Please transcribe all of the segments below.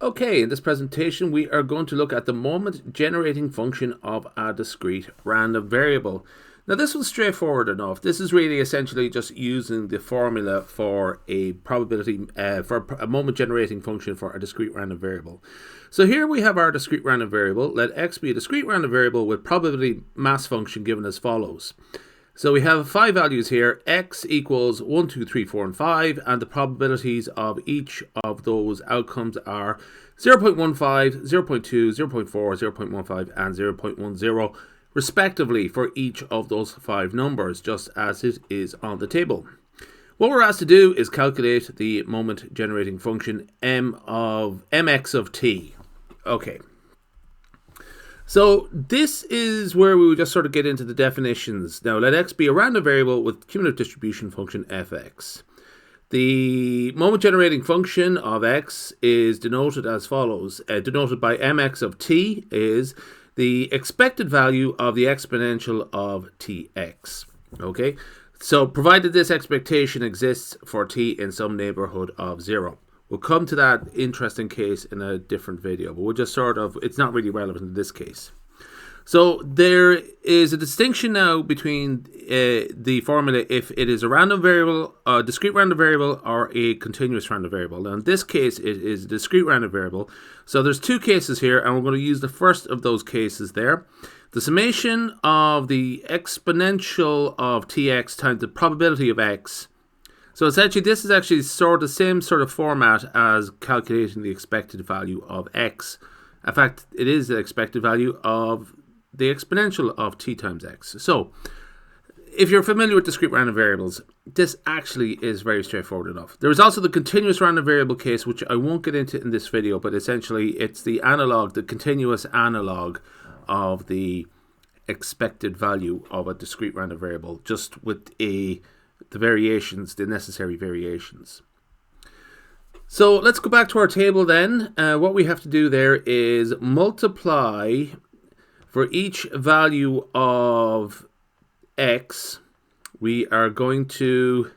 Okay, in this presentation we are going to look at the moment generating function of a discrete random variable. Now this was straightforward enough. This is really essentially just using the formula for a probability for a moment generating function for a discrete random variable. So here we have our discrete random variable. Let x be a discrete random variable with probability mass function given as follows. So we have 5 values here, x equals 1, 2, 3, 4, and 5, and the probabilities of each of those outcomes are 0.15, 0.2, 0.4, 0.15, and 0.10, respectively, for each of those 5 numbers, just as it is on the table. What we're asked to do is calculate the moment generating function mx of t. Okay. So this is where we would just sort of get into the definitions. Now let x be a random variable with cumulative distribution function fx. The moment generating function of x is denoted as follows. Denoted by mx of t is the expected value of the exponential of tx. Okay, so provided this expectation exists for t in some neighborhood of 0. We'll come to that interesting case in a different video, but we'll just sort of, it's not really relevant in this case. So there is a distinction now between the formula if it is a random variable, a discrete random variable, or a continuous random variable. Now in this case, it is a discrete random variable. So there's 2 cases here, and we're going to use the first of those cases there. The summation of the exponential of tx times the probability of x. So essentially, this is actually sort of the same sort of format as calculating the expected value of x. In fact, it is the expected value of the exponential of t times x. So, if you're familiar with discrete random variables, this actually is very straightforward enough. There is also the continuous random variable case, which I won't get into in this video, but essentially it's the analog, the continuous analog of the expected value of a discrete random variable, just with the variations, the necessary variations. So let's go back to our table then. What we have to do there is multiply for each value of x. We are going to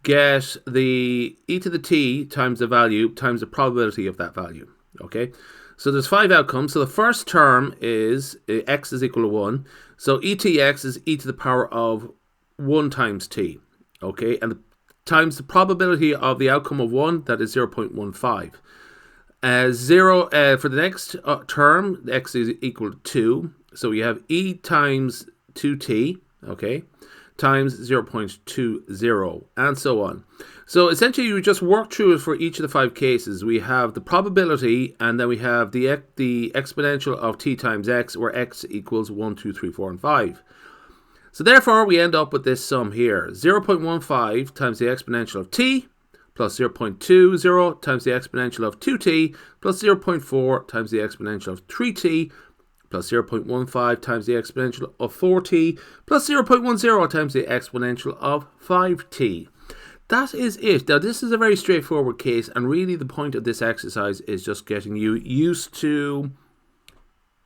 get the e to the t times the value times the probability of that value. Okay, so there's 5 outcomes. So the first term is x is equal to 1. So etx is e to the power of 1 times t. Okay, and times the probability of the outcome of 1, that is 0.15. 0 for the next term, x is equal to 2. So we have e times 2t, okay, times 0.20, and so on. So essentially, you just work through it for each of the 5 cases. We have the probability, and then we have the exponential of t times x, where x equals 1, 2, 3, 4, and 5. So therefore, we end up with this sum here. 0.15 times the exponential of t plus 0.20 times the exponential of 2t plus 0.4 times the exponential of 3t plus 0.15 times the exponential of 4t plus 0.10 times the exponential of 5t. That is it. Now, this is a very straightforward case, and really the point of this exercise is just getting you used to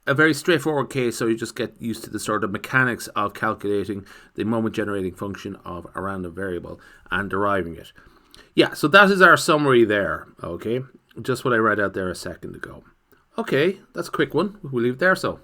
a very straightforward case, so you just get used to the sort of mechanics of calculating the moment generating function of a random variable and deriving it. Yeah, so that is our summary there, okay? Just what I read out there a second ago. Okay, that's a quick one. We'll leave it there so.